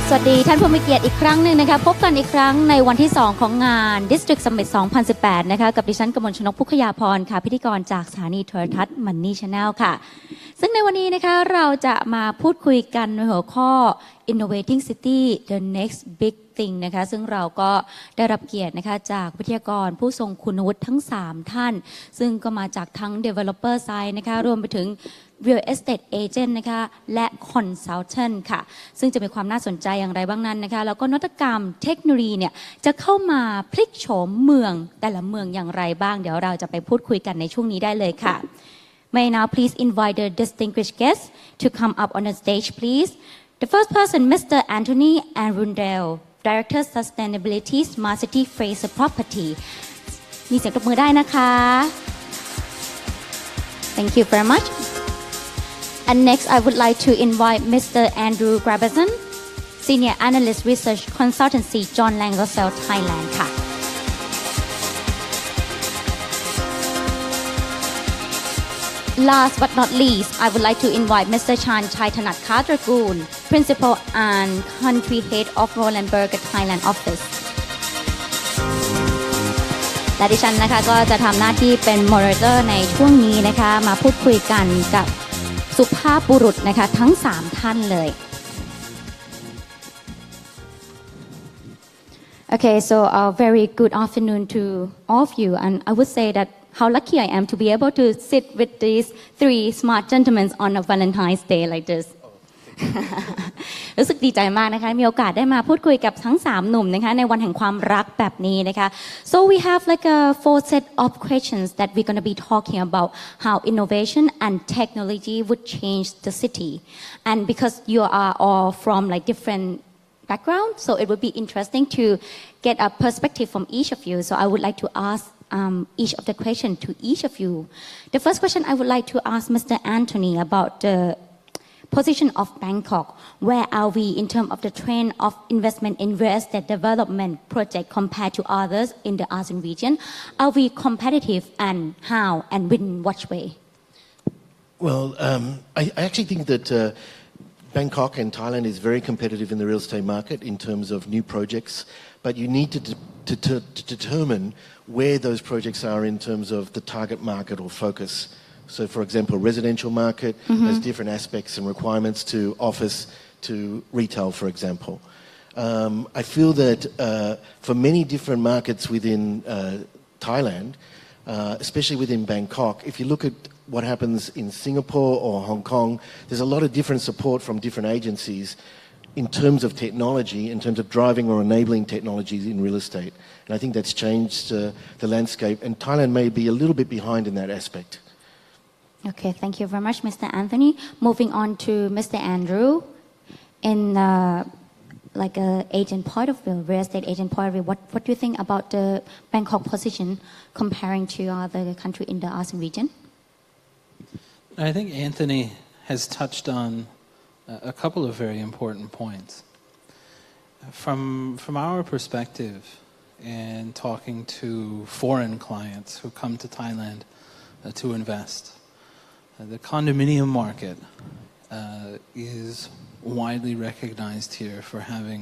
สวัสดีท่านผู้มีเกียรติอีกครั้งหนึ่งนะคะพบกันอีกครั้งในวันที่2ของงาน District Summit 2018นะคะกับดิฉันกมลชนก พุกขยาพรค่ะพิธีกรจากสถานีโทรทัศน์ Money Channel ค่ะซึ่งในวันนี้นะคะเราจะมาพูดคุยกันในหัวข้อ Innovating City the next big thing นะคะซึ่งเราก็ได้รับเกียรตินะคะจากวิทยากรผู้ทรงคุณวุฒิทั้ง3ท่านซึ่งก็มาจากทั้ง Developer Side นะคะรวมไปถึงReal Estate Agent นะคะและ Consultant ค่ะซึ่งจะมีความน่าสนใจอย่างไรบ้างนั้นนะคะแล้วก็นวัตกรรมเทคโนโลยีเนี่ยจะเข้ามาพลิกโฉมเมืองแต่ละเมืองอย่างไรบ้างเดี๋ยวเราจะไปพูดคุยกันในช่วงนี้ได้เลยค่ะ May I now please invite the distinguished guests to come up on the stage please The first person Mr. Anthony Arundell Director Sustainability Smart City Fraser Property มีเสียงตบมือได้นะคะ Thank you very much.And next, I would like to invite Mr. Andrew Gulbrandson, Senior Analyst Research Consultancy, John Lang LaSalle, Thailand ค่ะ Last but not least, I would like to invite Mr. Chanchai Tanatkatrakul, Principal and Country Head of Roland Berger, Thailand Office และดิฉันนะคะก็จะทำหน้าที่เป็น Moderator ในช่วงนี้นะคะมาพูดคุยกันกับสุภาพบุรุษนะคะทั้ง3ท่านเลย Okay, so a very good afternoon to all of you, and I would say that how lucky I am to be able to sit with these 3 smart gentlemen on a Valentine's Day like this. รู้สึกดีใจมากนะคะมีโอกาสได้มาพูดคุยกับทั้ง3หนุ่มนะคะในวันแห่งความรักแบบนี้นะคะ So we have like a 4 set of questions that we're going to be talking about how innovation and technology would change the city and because you are all from like different backgrounds so it would be interesting to get a perspective from each of you so I would like to ask each of the question to each of you The first question I would like to ask Mr. Anthony about the position of Bangkok. Where are we in terms of the trend of investment in real estate development project compared to others in the ASEAN region? Are we competitive and how and in what way? Well, I actually think that Bangkok and Thailand is very competitive in the real estate market in terms of new projects, but you need to determine where those projects are in terms of the target market or focus.So, for example, residential market has different aspects and requirements to office, to retail, for example. I feel that for many different markets within Thailand, especially within Bangkok, if you look at what happens in Singapore or Hong Kong, there's a lot of different support from different agencies in terms of technology, in terms of driving or enabling technologies in real estate. And I think that's changed the landscape, and Thailand may be a little bit behind in that aspect.Okay, thank you very much, Mr. Anthony. Moving on to Mr. Andrew. In like a agent point of view, real estate agent point of view, what do you think about the Bangkok position comparing to other country in the ASEAN region? I think Anthony has touched on a couple of very important points. From our perspective, and talking to foreign clients who come to Thailand to invest.The condominium market is widely recognized here for having,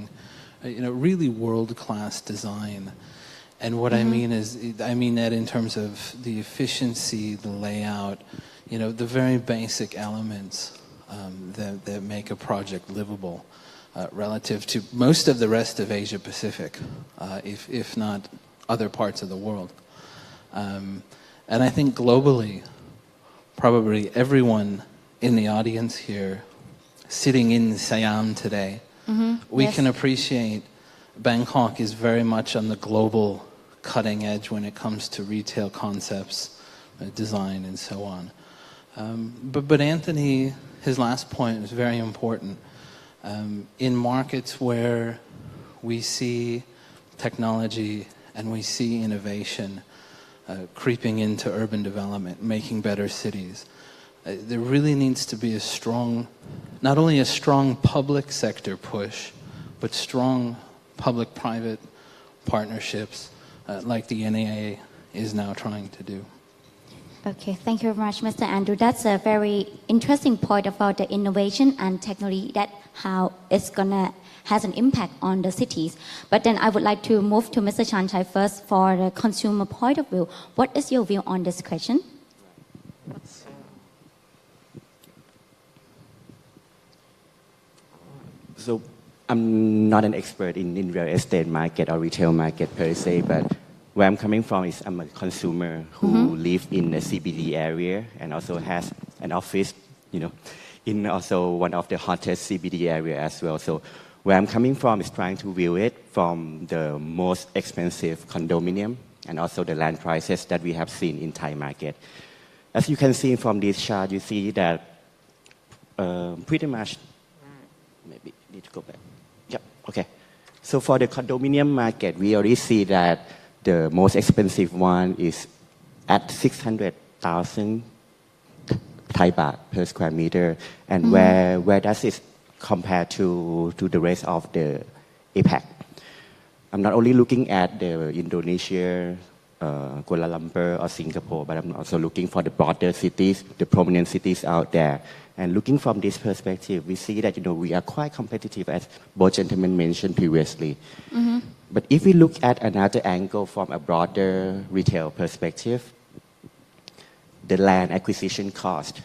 really world-class design. And what I mean is, I mean that in terms of the efficiency, the layout, the very basic elements that make a project livable relative to most of the rest of Asia Pacific, if not other parts of the world. And I think globally,Probably everyone in the audience here sitting in Siam today, we can appreciate Bangkok is very much on the global cutting edge when it comes to retail concepts, design, and so on. But Anthony, his last point is very important. In markets where we see technology and we see innovation,creeping into urban development, making better cities. There really needs to be not only a strong public sector push, but strong public-private partnerships like the NEA is now trying to do. Okay, thank you very much, Mr. Andrew. That's a very interesting point about the innovation and technology that how it's gonna has an impact on the cities. But then I would like to move to Mr. Chanchai first for the consumer point of view. What is your view on this question? So I'm not an expert in real estate market or retail market per se, but where I'm coming from is I'm a consumer who live in the CBD area and also has an office, in also one of the hottest CBD area as well. So where I'm coming from is trying to view it from the most expensive condominium and also the land prices that we have seen in Thai market. As you can see from this chart, you see that pretty much, maybe need to go back. Yep, okay. So for the condominium market, we already see that the most expensive one is at 600,000 Thai baht per square meter. And where does it compare to the rest of the APAC? I'm not only looking at the Indonesia, Kuala Lumpur or Singapore, but I'm also looking for the broader cities, the prominent cities out there. And looking from this perspective, we see that we are quite competitive, as both gentlemen mentioned previously. But if we look at another angle from a broader retail perspective, the land acquisition cost,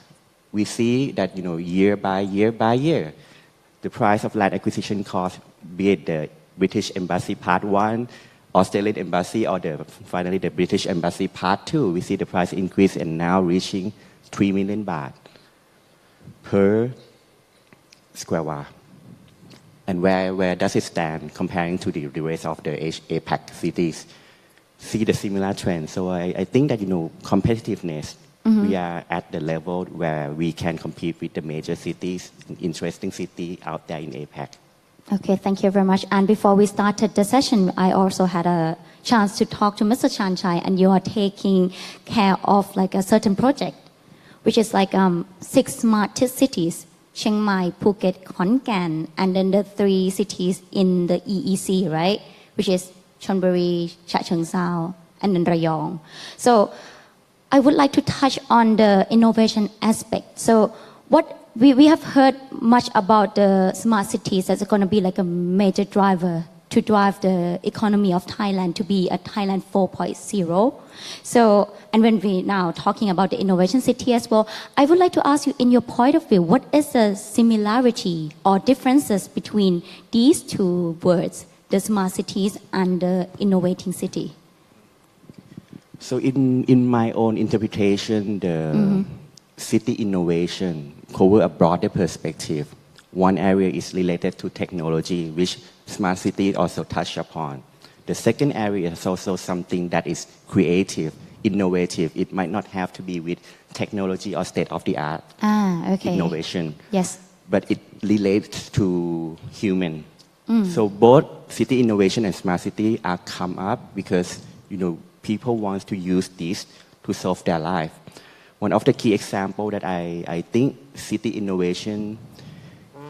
we see that year by year, the price of land acquisition cost, be it the British Embassy Part 1, Australian Embassy, or finally the British Embassy Part 2, we see the price increase and now reaching 3 million baht per square wa. And where does it stand comparing to the rest of the APAC cities? See the similar trend. So I think that competitiveness, we are at the level where we can compete with the major cities, interesting city out there in APAC. Okay, thank you very much. And before we started the session, I also had a chance to talk to Mr. Chanchai, and you are taking care of like a certain project, which is like 6 smart cities, Chiang Mai, Phuket, Khon Kaen, and then the 3 cities in the EEC, right? Which is Chonburi, Chachoengsao, and then Rayong. So I would like to touch on the innovation aspect. So what we have heard much about the smart cities as going to be like a major driver to drive the economy of Thailand to be a Thailand 4.0. So, and when we now talking about the innovation city as well, I would like to ask you, in your point of view, what is the similarity or differences between these 2 words, the smart cities and the innovating city? So in my own interpretation, the city innovation cover a broader perspective. One area is related to technology, which smart city also touch upon. The second area is also something that is creative, innovative. It might not have to be with technology or state-of-the-art innovation. Yes. But it relates to human. So both city innovation and smart city are come up because, people want to use this to solve their life. One of the key examples that I think city innovation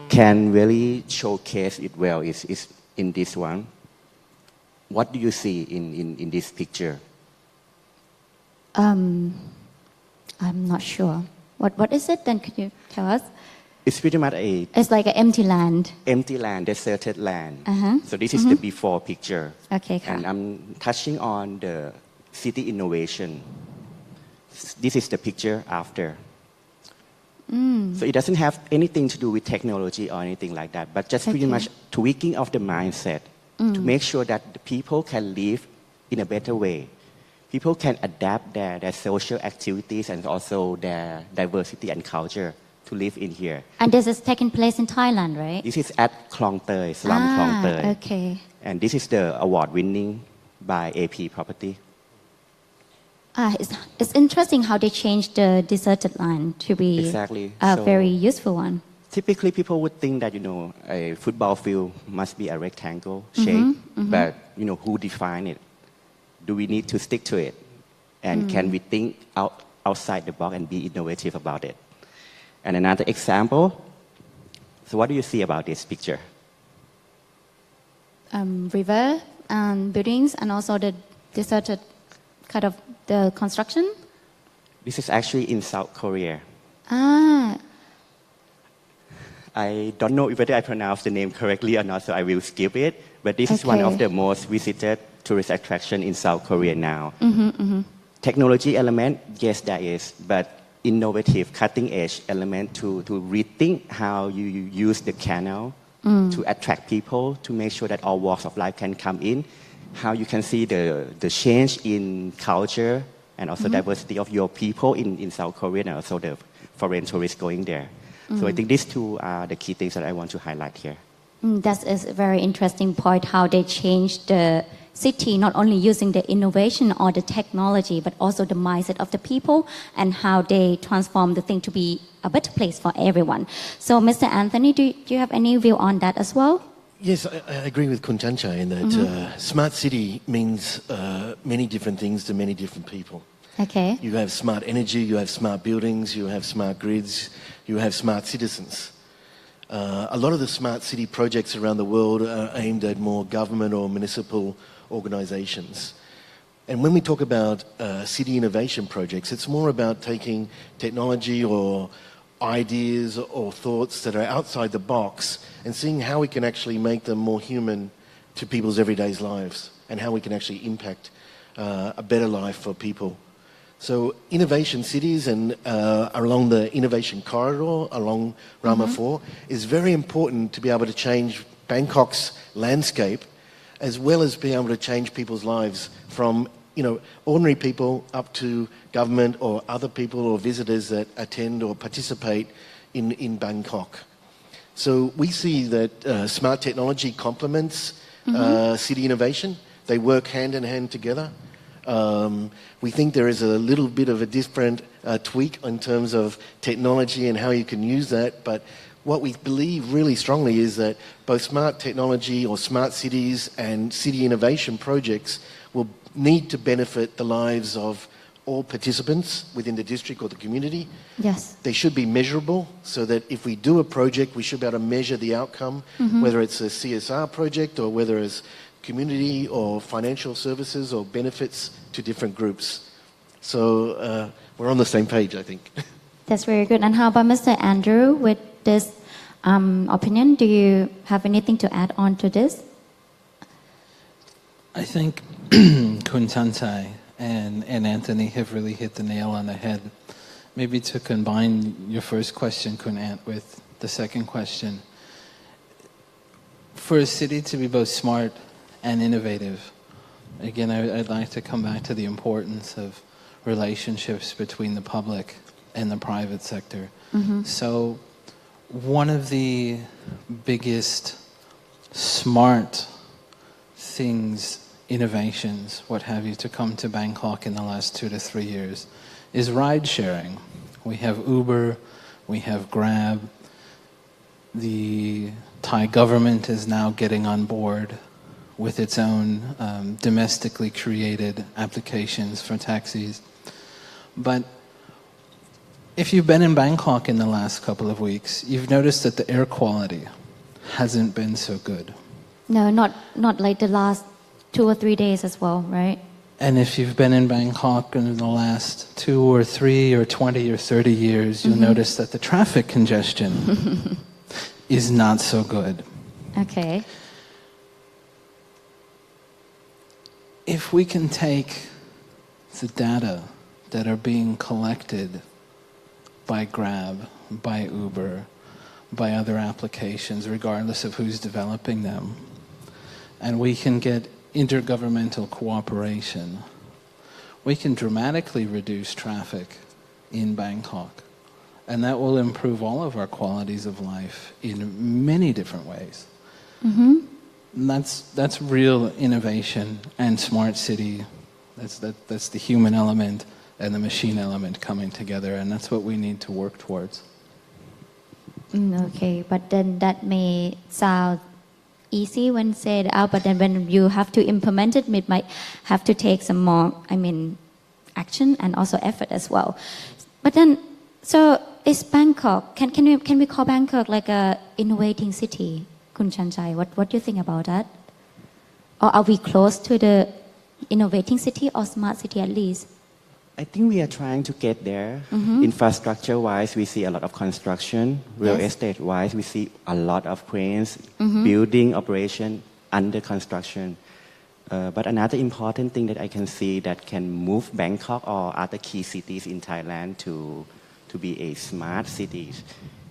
can really showcase it well is in this one. What do you see in this picture? I'm not sure. What is it then? Could you tell us? It's pretty much It's like an empty land. Empty land, deserted land. So this is the before picture. Okay. And I'm touching on the city innovation. This is the picture after. So it doesn't have anything to do with technology or anything like that, but just pretty much tweaking of the mindset to make sure that the people can live in a better way. People can adapt their social activities and also their diversity and culture to live in here. And this is taking place in Thailand, right? This is at Klong Toei, slum Klong Toei. Okay. And this is the award winning by AP Property. It's interesting how they changed the deserted land to be Exactly. a So very useful one. typically people would think that, a football field must be a rectangle shape, but, who define it? Do we need to stick to it? And can we think outside the box and be innovative about it? And another example, so what do you see about this picture? River and buildings and also the deserted kind of the construction. This is actually in South Korea. I don't know whether I pronounce the name correctly or not, so I will skip it. But this is one of the most visited tourist attraction in South Korea now. Technology element, yes, there is, but innovative, cutting-edge element to rethink how you use the canal to attract people, to make sure that all walks of life can come in, how you can see the change in culture and also diversity of your people in South Korea and also the foreign tourists going there. So I think these two are the key things that I want to highlight here. That is a very interesting point, how they changed the city, not only using the innovation or the technology, but also the mindset of the people and how they transform the thing to be a better place for everyone. So, Mr. Anthony, do you have any view on that as well? Yes, I agree with Chanchai in that smart city means many different things to many different people. Okay. You have smart energy, you have smart buildings, you have smart grids, you have smart citizens. A lot of the smart city projects around the world are aimed at more government or municipal organizations. And when we talk about city innovation projects, it's more about taking technology or ideas or thoughts that are outside the box and seeing how we can actually make them more human to people's everyday lives and how we can actually impact a better life for people. So innovation cities and along the innovation corridor along Rama 4 is very important to be able to change Bangkok's landscape as well as be able to change people's lives from ordinary people up to government or other people or visitors that attend or participate in Bangkok. So we see that smart technology complements city innovation. They work hand in hand together. We think there is a little bit of a different tweak in terms of technology and how you can use that, but what we believe really strongly is that both smart technology or smart cities and city innovation projects will need to benefit the lives of all participants within the district or the community. Yes. They should be measurable so that if we do a project, we should be able to measure the outcome, whether it's a CSR project or whether it's community or financial services or benefits to different groups. So we're on the same page, I think. That's very good. And how about Mr. Andrew with this opinion? Do you have anything to add on to this? I think Chanchai and Anthony have really hit the nail on the head. Maybe to combine your first question, Ant, with the second question. For a city to be both smart and innovative, again, I'd like to come back to the importance of relationships between the public and the private sector. So one of the biggest smart things, innovations, what have you, to come to Bangkok in the last 2 to 3 years is ride sharing. We have Uber, we have Grab. The Thai government is now getting on board with its own domestically created applications for taxis. But if you've been in Bangkok in the last couple of weeks, you've noticed that the air quality hasn't been so good. No, not like the last 2 or 3 days as well, right? And if you've been in Bangkok in the last 2 or 3 or 20 or 30 years, you'll notice that the traffic congestion is not so good. Okay. If we can take the data that are being collected by Grab, by Uber, by other applications, regardless of who's developing them, and we can get intergovernmental cooperation, we can dramatically reduce traffic in Bangkok. And that will improve all of our qualities of life in many different ways. And that's real innovation and smart city. That's the human element and the machine element coming together, and that's what we need to work towards. Okay, but then that may sound easy when said out, but then when you have to implement it, it might have to take some more, action and also effort as well. But then, so is Bangkok, can we call Bangkok like a innovating city, Kun Chanchai? What do you think about that? Or are we close to the innovating city or smart city at least? I think we are trying to get there. Infrastructure-wise, we see a lot of construction. Real Yes. estate-wise, we see a lot of cranes, building operation under construction. But another important thing that I can see that can move Bangkok or other key cities in Thailand to be a smart city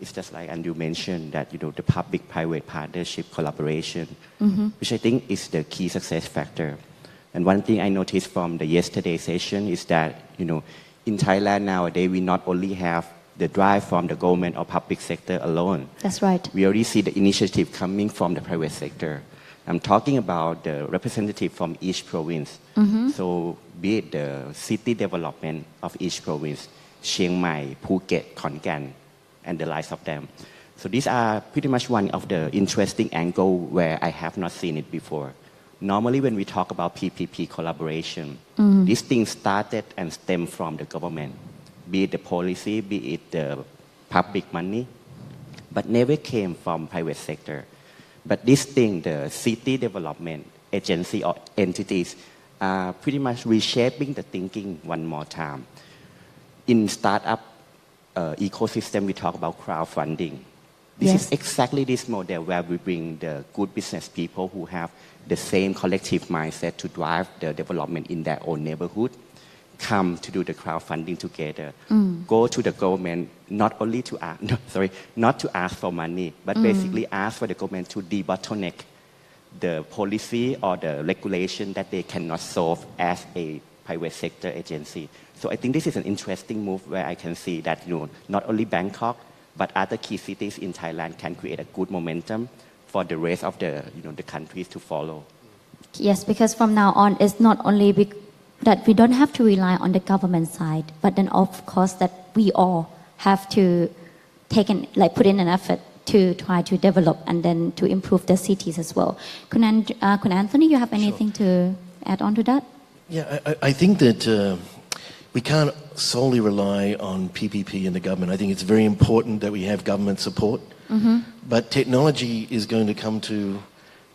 is just like Andrew mentioned that the public-private partnership collaboration, which I think is the key success factor. And one thing I noticed from the yesterday session is that in Thailand nowadays we not only have the drive from the government or public sector alone. That's right. We already see the initiative coming from the private sector. I'm talking about the representative from each province. So be it the city development of each province, Chiang Mai, Phuket, Khon Kaen, and the likes of them. So these are pretty much one of the interesting angle where I have not seen it before. Normally when we talk about PPP collaboration, these things started and stem from the government, be it the policy, be it the public money, but never came from private sector. But this thing, the city development agency or entities are pretty much reshaping the thinking one more time. In startup ecosystem, we talk about crowdfunding. This is exactly this model where we bring the good business people who have the same collective mindset to drive the development in their own neighborhood, come to do the crowdfunding together, go to the government not only to ask, not to ask for money, but basically ask for the government to debottleneck the policy or the regulation that they cannot solve as a private sector agency. So I think this is an interesting move where I can see that not only Bangkok but other key cities in Thailand can create a good momentum for the rest of the the countries to follow. Yes, because from now on, it's not only that we don't have to rely on the government side, but then of course that we all have to put in an effort to try to develop and then to improve the cities as well. Kun Anthony, you have anything to add on to that? Yeah, I think that we can't solely rely on PPP and the government. I think it's very important that we have government support. But technology is going to come to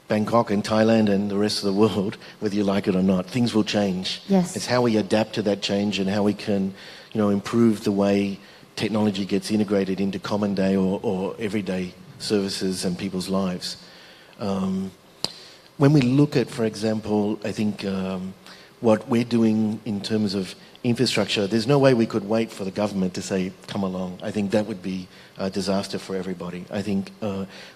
Bangkok and Thailand and the rest of the world, whether you like it or not. Things will change. Yes. It's how we adapt to that change and how we can, improve the way technology gets integrated into common day or everyday services and people's lives. When we look at, for example, I think what we're doing in terms of infrastructure, there's no way we could wait for the government to say, come along. I think that would be a disaster for everybody. I think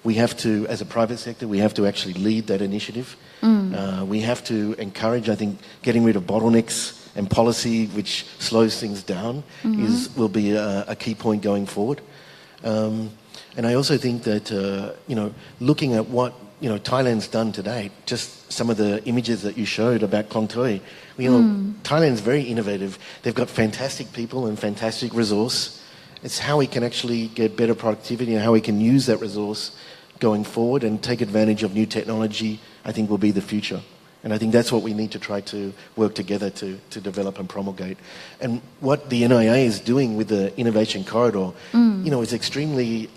we have to, as a private sector, we have to actually lead that initiative. We have to encourage, I think, getting rid of bottlenecks and policy which slows things down will be a key point going forward. And I also think that, looking at what Thailand's done to date, just some of the images that you showed about Klong Toi, Thailand's very innovative. They've got fantastic people and fantastic resource. It's how we can actually get better productivity and how we can use that resource going forward and take advantage of new technology, I think will be the future. And I think that's what we need to try to work together to develop and promulgate. And what the NIA is doing with the Innovation Corridor, is extremely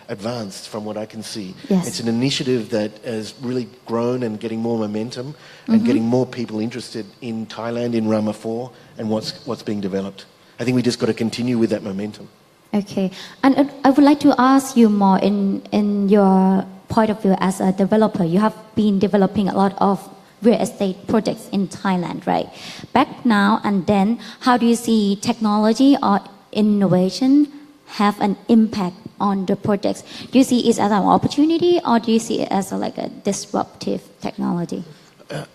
advanced from what I can see. Yes. It's an initiative that has really grown and getting more momentum and getting more people interested in Thailand, in Rama 4 and what's being developed. I think we just got to continue with that momentum. Okay. And I would like to ask you more in your point of view as a developer. You have been developing a lot of real estate projects in Thailand, right? Back now and then, how do you see technology or innovation have an impact on the projects? Do you see it as an opportunity or do you see it as a disruptive technology?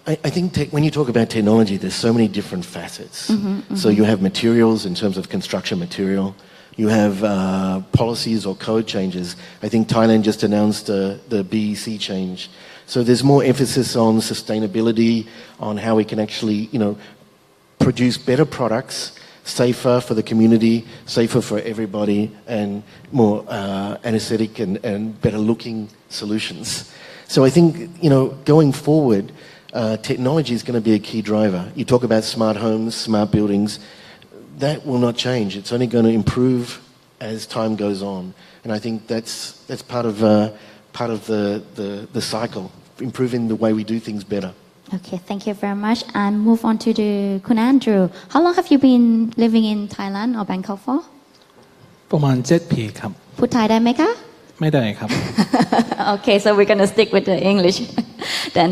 I think when you talk about technology, there's so many different facets. So you have materials in terms of construction material. You have policies or code changes. I think Thailand just announced the BEC change. So there's more emphasis on sustainability, on how we can actually, produce better products, safer for the community, safer for everybody, and more aesthetic and better looking solutions. So I think, going forward, technology is going to be a key driver. You talk about smart homes, smart buildings. That will not change. It's only going to improve as time goes on. And I think that's part of the cycle, improving the way we do things better. Okay, thank you very much. And move on to the Kun Andrew. How long have you been living in Thailand or Bangkok for? ประมาณ7 ปีครับ พูดไทยได้ไหมคะ ไม่ได้ครับ Okay, so we're gonna stick with the English. Then,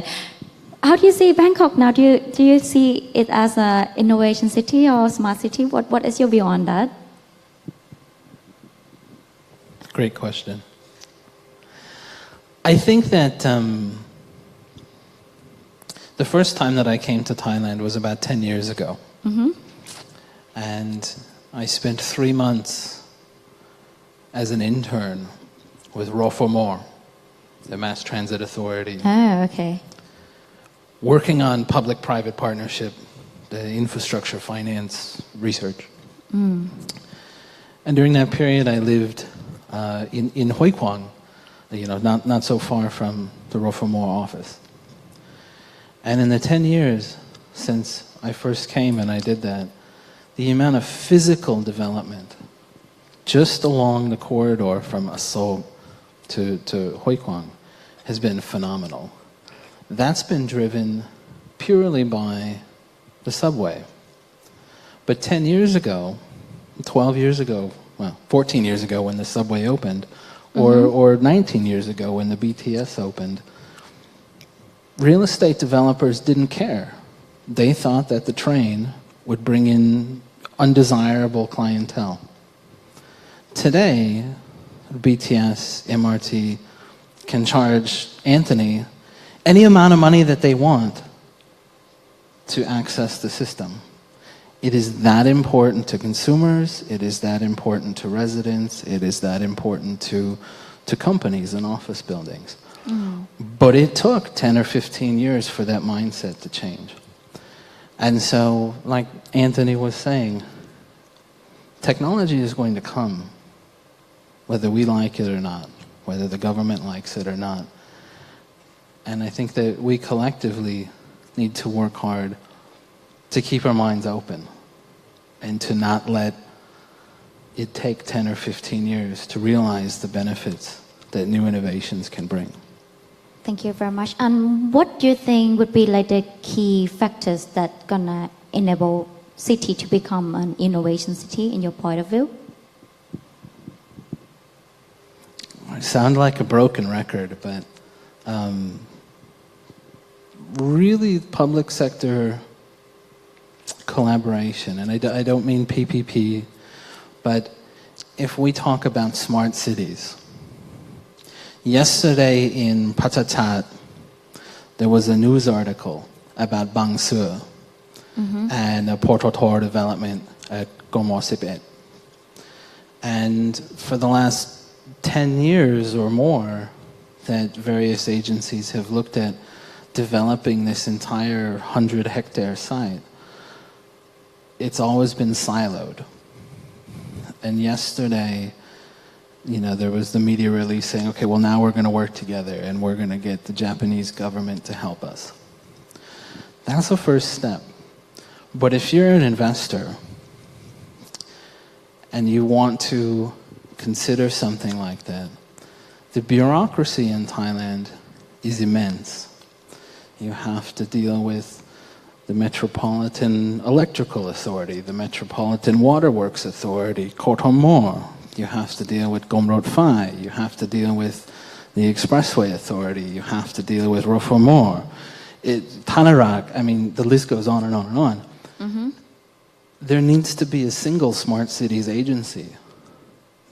how do you see Bangkok now? Do you see it as a innovation city or smart city? What is your view on that? Great question. I think that the first time that I came to Thailand was about 10 years ago. And I spent 3 months as an intern with Roland, the Mass Transit Authority, Oh, okay. working on public-private partnership, the infrastructure finance research. And during that period, I lived in Hoi Quang, not so far from the Roland office. And in the 10 years since I first came and I did that, the amount of physical development just along the corridor from Asok to Hoi Quang has been phenomenal. That's been driven purely by the subway. But 10 years ago, 12 years ago, well, 14 years ago when the subway opened, or 19 years ago when the BTS opened, real estate developers didn't care. They thought that the train would bring in undesirable clientele. Today, BTS, MRT can charge Anthony any amount of money that they want to access the system. It is that important to consumers, it is that important to residents, it is that important to companies and office buildings. But it took 10 or 15 years for that mindset to change. And so, like Anthony was saying, technology is going to come, whether we like it or not, whether the government likes it or not. And I think that we collectively need to work hard to keep our minds open and to not let it take 10 or 15 years to realize the benefits that new innovations can bring. Thank you very much. And what do you think would be like the key factors that gonna enable city to become an innovation city in your point of view? I sound like a broken record, but really public sector collaboration, and I don't mean PPP, but if we talk about smart cities, yesterday in Patatat, there was a news article about Bang Sur and a Portotor development at Gulbrandson. And for the last 10 years or more, that various agencies have looked at developing this entire 100-hectare site. It's always been siloed. And yesterday, there was the media release saying, okay, well now we're going to work together and we're going to get the Japanese government to help us. That's the first step. But if you're an investor and you want to consider something like that, the bureaucracy in Thailand is immense. You have to deal with the Metropolitan Electrical Authority, the Metropolitan Waterworks Authority, Kotomor. You have to deal with Gulbrandson. You have to deal with the Expressway Authority. You have to deal with Rofomor. Tanarak, the list goes on and on and on. There needs to be a single smart cities agency.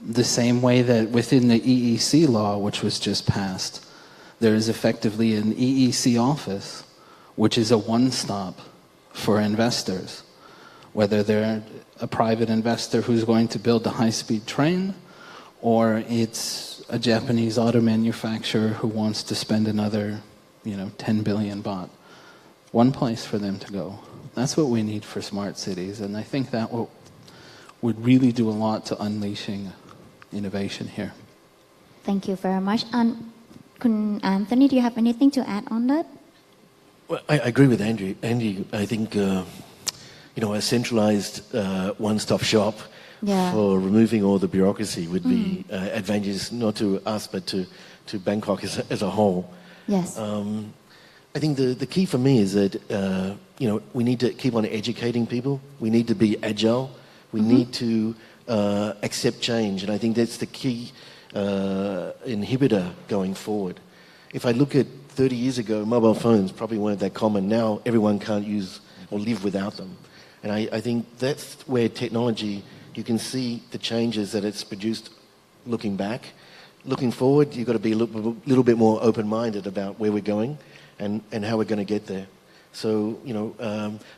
The same way that within the EEC law, which was just passed, there is effectively an EEC office, which is a one-stop for investors, whether they're a private investor who's going to build a high-speed train, or it's a Japanese auto manufacturer who wants to spend another, 10 billion baht. One place for them to go. That's what we need for smart cities, and I think that would really do a lot to unleashing innovation here. Thank you very much. And Kun Anthony, do you have anything to add on that? Well, I agree with Andy. I think, a centralized one-stop shop for removing all the bureaucracy would be advantageous not to us but to Bangkok as a whole. Yes. I think the key for me is that, we need to keep on educating people. We need to be agile. We need to accept change. And I think that's the key inhibitor going forward. If I look at 30 years ago, mobile phones probably weren't that common. Now everyone can't use or live without them. And I think that's where technology, you can see the changes that it's produced looking back. Looking forward, you've got to be a little bit more open-minded about where we're going and how we're going to get there. So,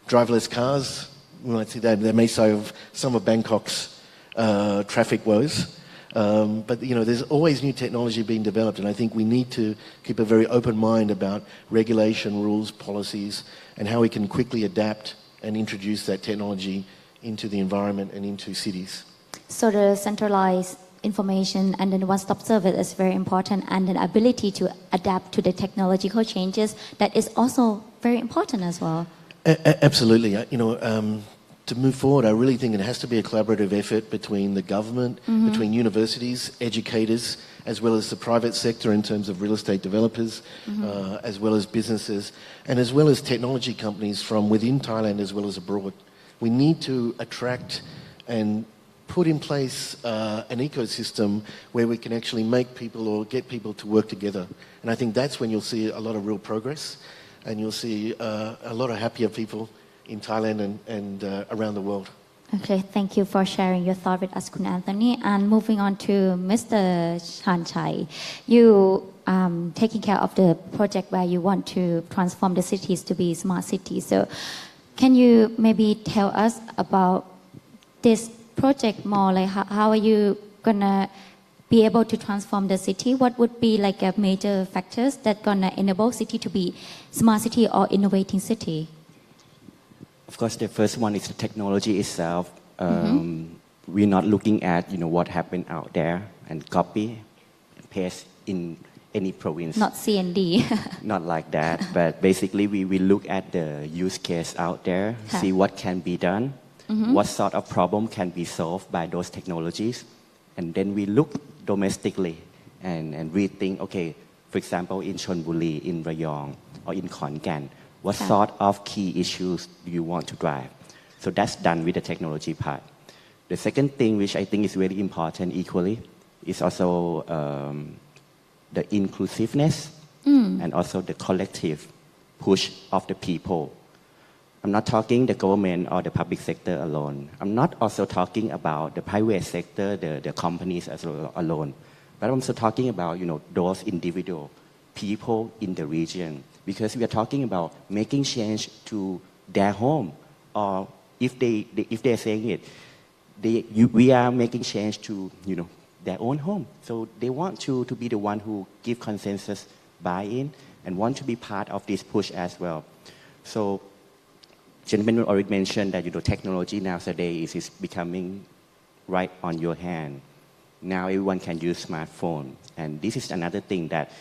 driverless cars, we might see that may solve some of Bangkok's traffic woes. But there's always new technology being developed, and I think we need to keep a very open mind about regulation, rules, policies, and how we can quickly adapt and introduce that technology into the environment and into cities. So the centralized information and then one-stop service is very important, and the ability to adapt to the technological changes, that is also very important as well. Absolutely. To move forward, I really think it has to be a collaborative effort between the government, between universities, educators, as well as the private sector in terms of real estate developers, as well as businesses, and as well as technology companies from within Thailand as well as abroad. We need to attract and put in place an ecosystem where we can actually make people or get people to work together. And I think that's when you'll see a lot of real progress, and you'll see a lot of happier people in Thailand and around the world. Okay, thank you for sharing your thought with us, Kun Anthony. And moving on to Mr. Chanchai, you taking care of the project where you want to transform the cities to be smart cities. So can you maybe tell us about this project more? Like how are you gonna be able to transform the city? What would be like a major factors that gonna enable city to be smart city or innovating city? Of course, the first one is the technology itself. We're not looking at what happened out there and copy and paste in any province. Not C&D. Not like that, but basically we look at the use case out there, see what can be done, what sort of problem can be solved by those technologies, and then we look domestically and rethink. Okay, for example, in Chonburi, in Rayong, or in Khon Kaen, what sort of key issues do you want to drive? So that's done with the technology part. The second thing, which I think is very important equally, is also the inclusiveness and also the collective push of the people. I'm not talking the government or the public sector alone. I'm not also talking about the private sector, the companies as well alone. But I'm also talking about those individual people in the region. Because we are talking about making change to their home, or if they're saying it, we are making change to their own home. So they want to be the one who give consensus, buy-in, and want to be part of this push as well. So, gentlemen already mentioned that technology nowadays is becoming right on your hand. Now everyone can use smartphone, and this is another thing that.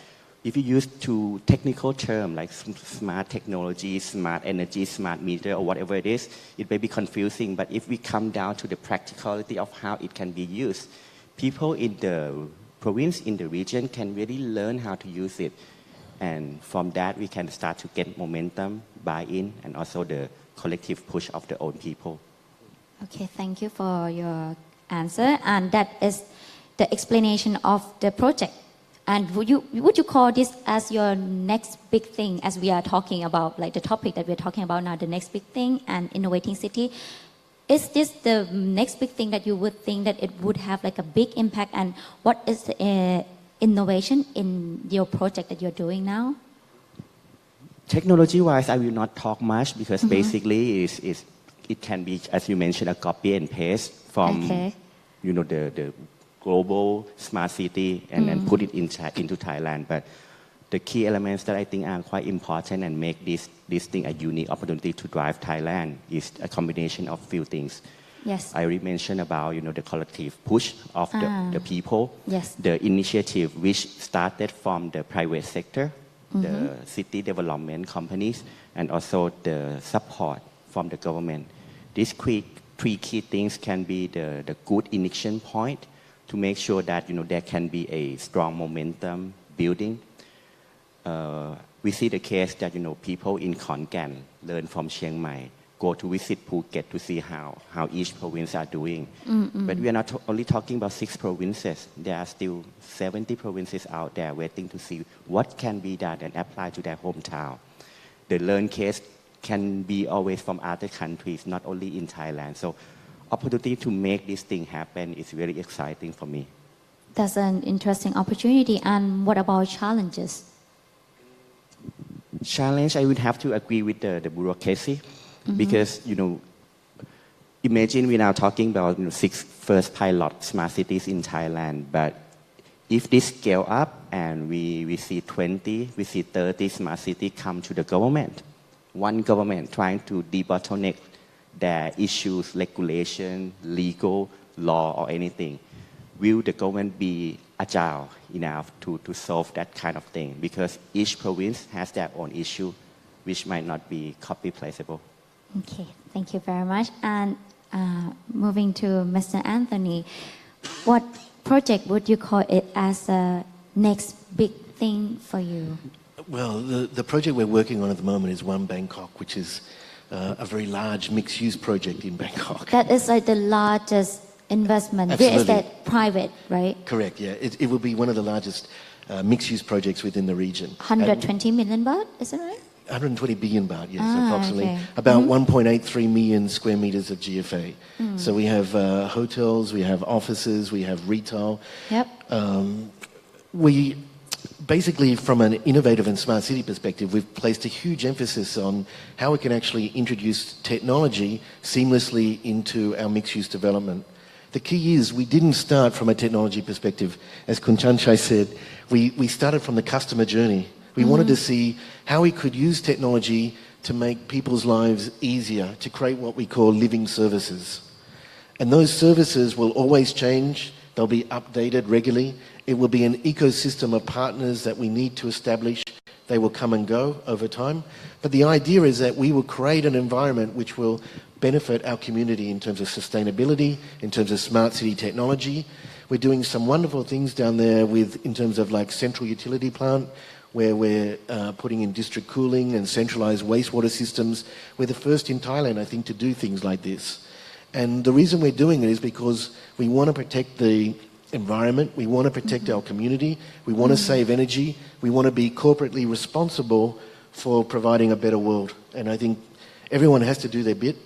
If you use two technical terms like smart technology, smart energy, smart meter, or whatever it is, it may be confusing. But if we come down to the practicality of how it can be used, people in the province, in the region, can really learn how to use it. And from that, we can start to get momentum, buy-in, and also the collective push of the own people. Okay, thank you for your answer. And that is the explanation of the project. And would you call this as your next big thing, as we are talking about, like the topic that we're talking about now, the next big thing and innovating city? Is this the next big thing that you would think that it would have like a big impact? And what is the innovation in your project that you're doing now? Technology-wise, I will not talk much because basically it can be, as you mentioned, a copy and paste from the global smart city and then put it into Thailand. But the key elements that I think are quite important and make this thing a unique opportunity to drive Thailand is a combination of few things. Yes. I already mentioned about the collective push of the people. Yes. The initiative which started from the private sector, the city development companies, and also the support from the government. These three key things can be the good ignition point to make sure that there can be a strong momentum building. we see the case that people in Khon Kaen learn from Chiang Mai, go to visit Phuket to see how each province are doing. But we are not only talking about 6 provinces. There are still 70 provinces out there waiting to see what can be done and apply to their hometown. The learn case can be always from other countries, not only in Thailand. So opportunity to make this thing happen is very exciting for me. That's an interesting opportunity. And what about challenges? Challenge, I would have to agree with the bureaucracy because, imagine we're now talking about 6 first pilot smart cities in Thailand, but if this scale up and we see 20, we see 30 smart cities come to the government, one government trying to debottleneck their issues, regulation, legal, law, or anything, will the government be agile enough to solve that kind of thing? Because each province has their own issue, which might not be copy-placeable. Okay, thank you very much. And moving to Mr. Anthony, what project would you call it as a next big thing for you? Well, the project we're working on at the moment is One Bangkok, which is a very large mixed-use project in Bangkok. That is like the largest investment, Absolutely. real estate, private, right? Correct, yeah. It will be one of the largest mixed-use projects within the region. 120 million baht, is that right? 120 billion baht, yes, Ah, approximately. okay. About 1.83 million square meters of GFA. So we have hotels, we have offices, we have retail. Yep. We basically, from an innovative and smart city perspective, we've placed a huge emphasis on how we can actually introduce technology seamlessly into our mixed-use development. The key is we didn't start from a technology perspective. As Chanchai said, we started from the customer journey. We wanted to see how we could use technology to make people's lives easier, to create what we call living services. And those services will always change. They'll be updated regularly. It will be an ecosystem of partners that we need to establish. They will come and go over time. But the idea is that we will create an environment which will benefit our community in terms of sustainability, in terms of smart city technology. We're doing some wonderful things down there in terms of like central utility plant, where we're putting in district cooling and centralized wastewater systems. We're the first in Thailand, I think, to do things like this. And the reason we're doing it is because we want to protect the environment, we want to protect our community, we want to save energy, we want to be corporately responsible for providing a better world. And I think everyone has to do their bit.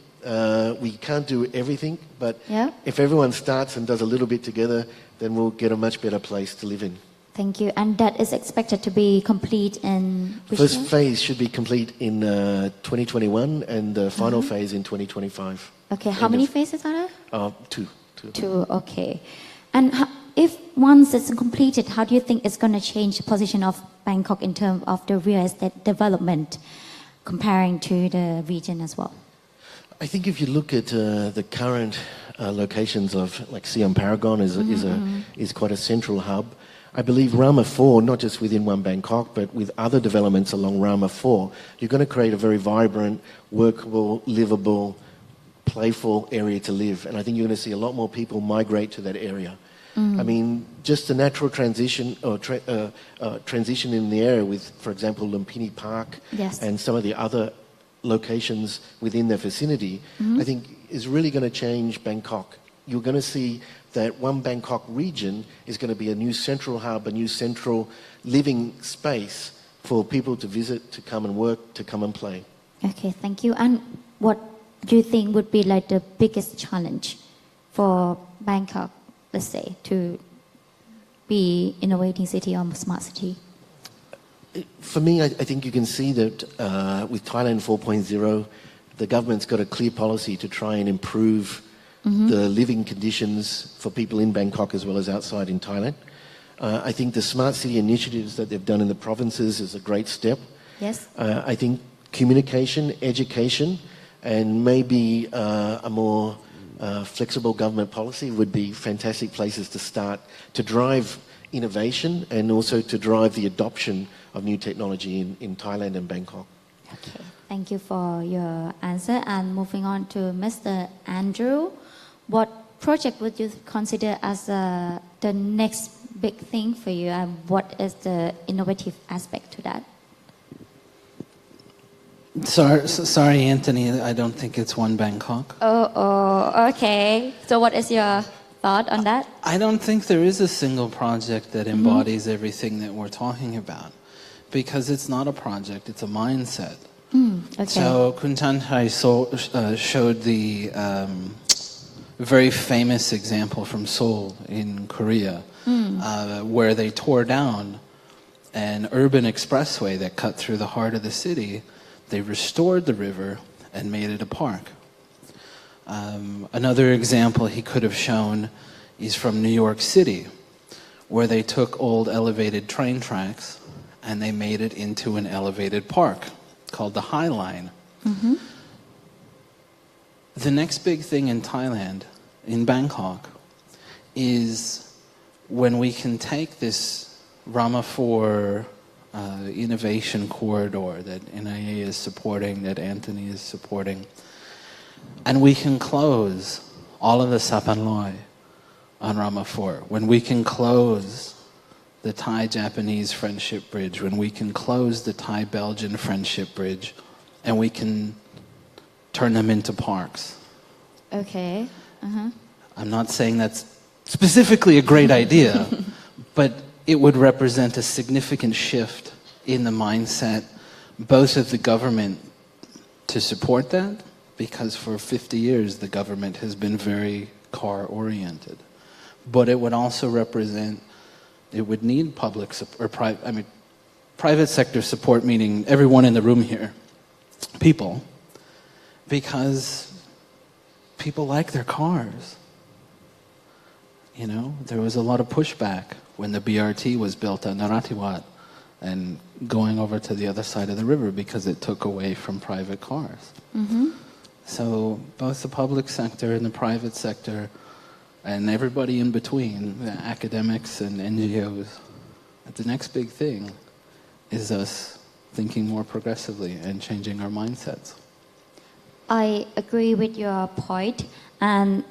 We can't do everything, but if everyone starts and does a little bit together, then we'll get a much better place to live in. Thank you. And that is expected to be complete in which First year? phase should be complete in 2021 and the final phase in 2025. Okay, how many phases are there? Two. Two, okay. And if once it's completed, how do you think it's going to change the position of Bangkok in terms of the real estate development comparing to the region as well? I think if you look at the current locations of like Siam Paragon is quite a central hub. I believe Rama 4, not just within One Bangkok, but with other developments along Rama 4, you're going to create a very vibrant, workable, livable, playful area to live. And I think you're going to see a lot more people migrate to that area. I mean, just the natural transition or transition in the area with, for example, Lumpini Park and some of the other locations within their vicinity, I think is really going to change Bangkok. You're going to see that One Bangkok region is going to be a new central hub, a new central living space for people to visit, to come and work, to come and play. Okay, thank you. And what do you think would be like the biggest challenge for Bangkok, let's say, to be innovating city or smart city? For me, I think you can see that with Thailand 4.0, the government's got a clear policy to try and improve the living conditions for people in Bangkok as well as outside in Thailand. I think the smart city initiatives that they've done in the provinces is a great step. Yes. I think communication, education, and maybe a more flexible government policy would be fantastic places to start to drive innovation and also to drive the adoption of new technology in Thailand and Bangkok. Okay, thank you for your answer. And moving on to Mr. Andrew, what project would you consider as the next big thing for you, and what is the innovative aspect to that? Sorry, Anthony, I don't think it's one Bangkok. Oh, okay. So what is your thought on that? I don't think there is a single project that embodies everything that we're talking about, because it's not a project, it's a mindset. Okay. So Kun Chanchai showed the very famous example from Seoul in Korea, where they tore down an urban expressway that cut through the heart of the city. They restored the river and made it a park. Another example he could have shown is from New York City, where they took old elevated train tracks and they made it into an elevated park called the High Line. The next big thing in Thailand, in Bangkok, is when we can take this Rama 4 innovation corridor that NIA is supporting, that Anthony is supporting, and we can close all of the Sapanloi on Rama 4, when we can close the Thai-Japanese Friendship Bridge, when we can close the Thai-Belgian Friendship Bridge, and we can turn them into parks. Okay. I'm not saying that's specifically a great idea, but it would represent a significant shift in the mindset, both of the government to support that, because for 50 years the government has been very car-oriented. But it would also represent, it would need public or private sector support, meaning everyone in the room here, people, because people like their cars. You know, there was a lot of pushback when the BRT was built at Narathiwat and going over to the other side of the river because it took away from private cars. So both the public sector and the private sector and everybody in between, the academics and NGOs, the next big thing is us thinking more progressively and changing our mindsets. I agree with your point, and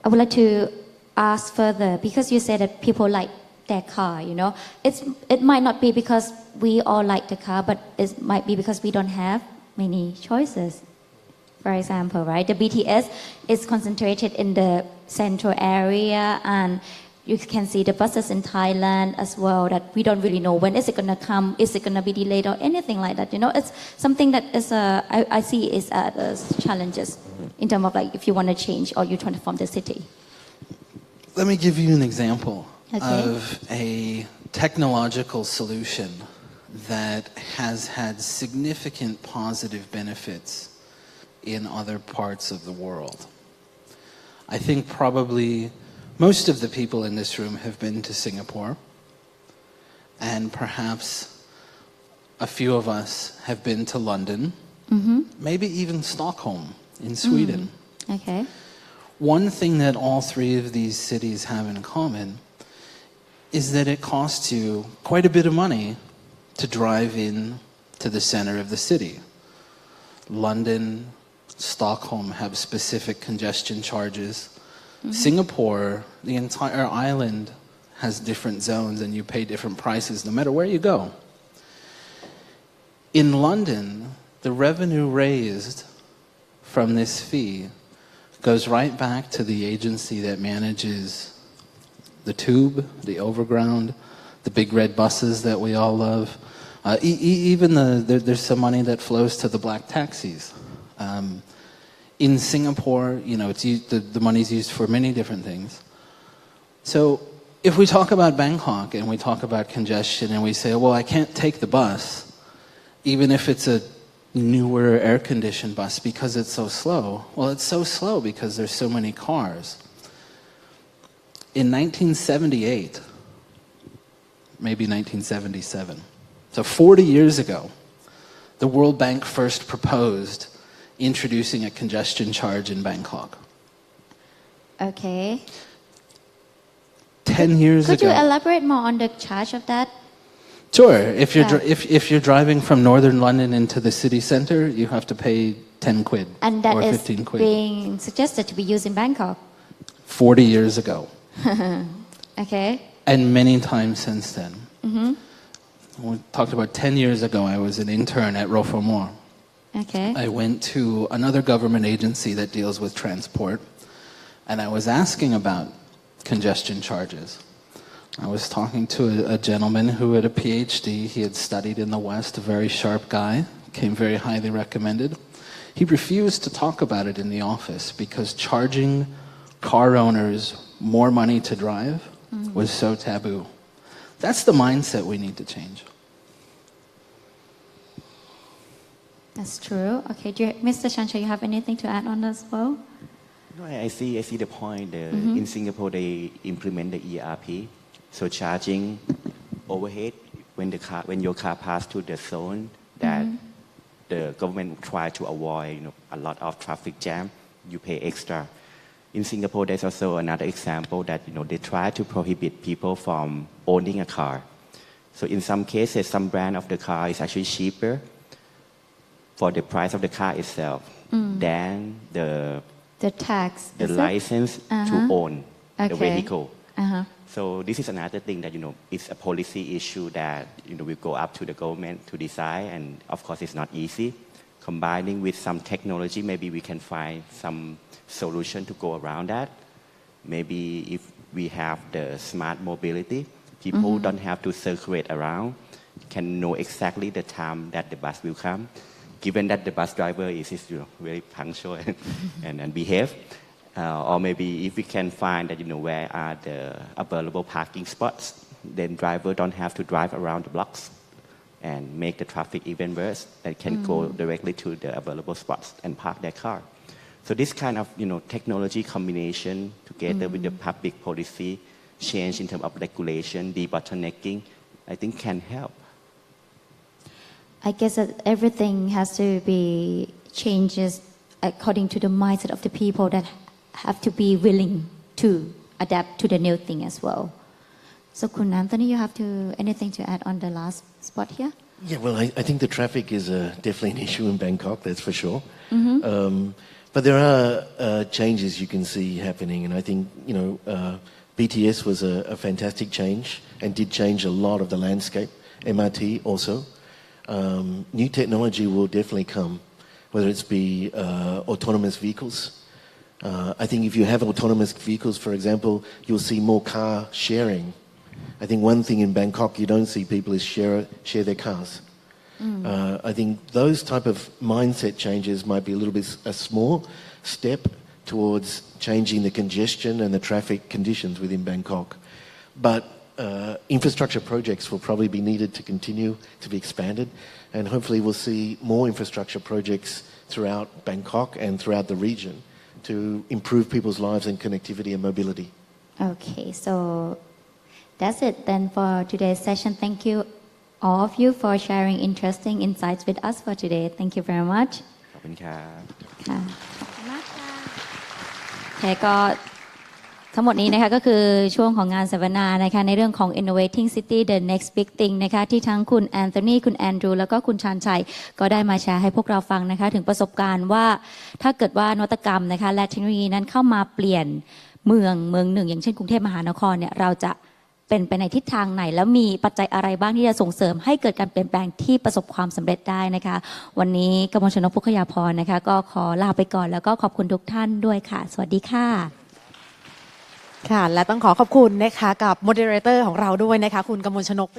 I would like to ask further, because you said that people like their car, you know. It might not be because we all like the car, but it might be because we don't have many choices. For example, right, the BTS is concentrated in the central area, and you can see the buses in Thailand as well, that we don't really know when is it going to come, is it going to be delayed or anything like that, you know. It's something that is I see is challenges in terms of like if you want to change or you transform the city. Let me give you an example Okay. of a technological solution that has had significant positive benefits in other parts of the world. I think probably most of the people in this room have been to Singapore, and perhaps a few of us have been to London, maybe even Stockholm in Sweden. Okay. One thing that all three of these cities have in common is that it costs you quite a bit of money to drive in to the center of the city. London, Stockholm have specific congestion charges. Singapore, the entire island has different zones and you pay different prices no matter where you go. In London, the revenue raised from this fee goes right back to the agency that manages the tube, the overground, the big red buses that we all love. Even there's some money that flows to the black taxis. In Singapore, you know, the money's used for many different things. So if we talk about Bangkok and we talk about congestion and we say, well, I can't take the bus, even if it's a newer air-conditioned bus because it's so slow. Well, it's so slow because there's so many cars. In 1978, maybe 1977, so 40 years ago, the World Bank first proposed introducing a congestion charge in Bangkok. Okay. 10 years Could ago. you elaborate more on the charge of that? Sure. If you're driving from northern London into the city center, you have to pay 10 quid And that or is 15 quid. being suggested to be used in Bangkok. 40 years ago. Okay. And many times since then. We talked about 10 years ago, I was an intern at Roformore. Okay. I went to another government agency that deals with transport, and I was asking about congestion charges. I was talking to a gentleman who had a PhD. He had studied in the West, a very sharp guy, came very highly recommended. He refused to talk about it in the office because charging car owners more money to drive was so taboo. That's the mindset we need to change. That's true. Okay, Mr. Chanchai, you have anything to add on as well? No, I see the point. In Singapore, they implement the ERP, so charging overhead when your car pass through the zone that the government try to avoid, a lot of traffic jam. You pay extra. In Singapore, there's also another example that they try to prohibit people from owning a car. So in some cases, some brand of the car is actually cheaper for the price of the car itself than the tax, the license to own the vehicle. So this is another thing that it's a policy issue that will go up to the government to decide, and of course it's not easy. Combining with some technology, maybe we can find some solution to go around that. Maybe if we have the smart mobility, people don't have to circulate around, can know exactly the time that the bus will come. Given that the bus driver is very punctual and behave, or maybe if we can find that where are the available parking spots, then driver don't have to drive around the blocks and make the traffic even worse. They can go directly to the available spots and park their car. So this kind of technology combination together with the public policy change in terms of regulation, debottlenecking, I think can help. I guess that everything has to be changes according to the mindset of the people that have to be willing to adapt to the new thing as well. So, Kun Anthony, you have anything to add on the last spot here? Yeah, well, I think the traffic is definitely an issue in Bangkok, that's for sure. But there are changes you can see happening, and I think, BTS was a fantastic change and did change a lot of the landscape. MRT also. New technology will definitely come, whether it's be autonomous vehicles. I think if you have autonomous vehicles, for example, you'll see more car sharing. I think one thing in Bangkok you don't see people is share their cars. I think those type of mindset changes might be a small step towards changing the congestion and the traffic conditions within Bangkok. But infrastructure projects will probably be needed to continue to be expanded, and hopefully we'll see more infrastructure projects throughout Bangkok and throughout the region to improve people's lives and connectivity and mobility. Okay, so that's it then for today's session. Thank you all of you for sharing interesting insights with us for today. Thank you very much. ขอบคุณครับ ค่ะขอบคุณมากค่ะโอเคก็ทั้งหมดนี้นะคะก็คือช่วงของงานสัมมนานะคะในเรื่องของ Innovating City The Next Big Thing นะคะที่ทั้งคุณแอนโทนีคุณแอนดรูแล้วก็คุณชาญชัยก็ได้มาแชร์ให้พวกเราฟังนะคะถึงประสบการณ์ว่าถ้าเกิดว่านวัตกรรมนะคะและเทคโนโลยีนั้นเข้ามาเปลี่ยนเมืองหนึ่งอย่างเช่นกรุงเทพมหานครเนี่ยเราจะเป็นไปในทิศทางไหนแล้วมีปัจจัยอะไรบ้างที่จะส่งเสริมให้เกิดการเปลี่ยนแปลงที่ประสบความสำเร็จได้นะคะวันนี้กมลชนก พุกขยาพรนะคะก็ขอลาไปก่อนแล้วก็ขอบคุณทุกท่านด้วยค่ะสวัสดีค่ะค่ะและต้องขอบคุณนะคะกับ Moderator ของเราด้วยนะคะคุณกมลชนก